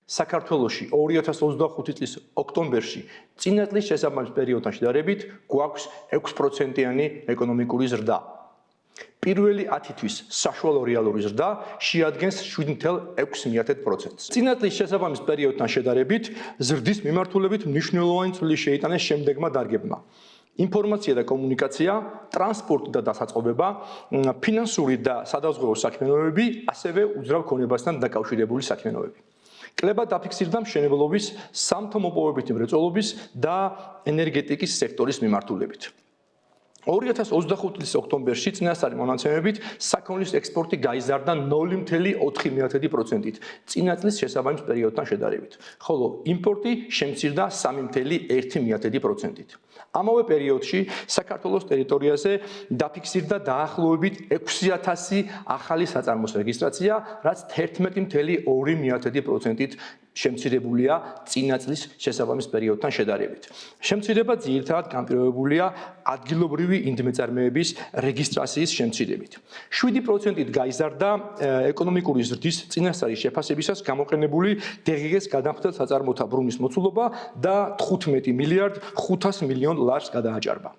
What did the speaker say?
საქართველოში 2025 წლის ოქტომბერში წინა წლის შესაბამის პერიოდთან შედარებით გვაქვს 6%-იანი ეკონომიკური ზრდა. პირველი 10 თვის საშუალო რეალური ზრდა შეადგენს 7.6%. წინა წლის შესაბამის პერიოდთან შედარებით ზრდის მიმართულებით მნიშვნელოვანი წვლილი შეიტანეს შემდეგმა დარგებმა: ინფორმაცია და კომუნიკაცია, ტრანსპორტი და დასაწყობება, ფინანსური და სადაზღვევო საქმიანობები, ასევე უძრავ ქონებასთან დაკავშირებული საქმიანობები. კლება დაფიქსირდა მშენებლობის, სამთო-მოპოვებითი მრეწველობის და ენერგეტიკის სექტორის მიმართულებით. 2025 წლის ოქტომბერში წინასწარი მონაცემებით საქონლის ექსპორტი გაიზარდა 0.4%-ით წინა წლის შესაბამის პერიოდთან შედარებით, ხოლო იმპორტი შემცირდა 3.1%-ით. ამავე პერიოდში საქართველოს ტერიტორიაზე დაფიქსირდა დაახლოებით 6000 ახალი საწარმოს რეგისტრაცია, რაც 11.2%-ით შემცირებულია წინა წლის შესაბამის პერიოდთან შედარებით. შემცირება ძირითადად განპირობებულია ადგილობრივი ინდმეწარმეების რეგისტრაციის შემცირებით. 7%-ით გაიზარდა ეკონომიკური ზრდის წინასწარი შეფასებისას გამოყენებული DGG-ს გადამხდელ საწარმოთა ბრუნვის მოცულობა და 15 მილიარდ 500 მილიონ ლარს გადააჭარბა.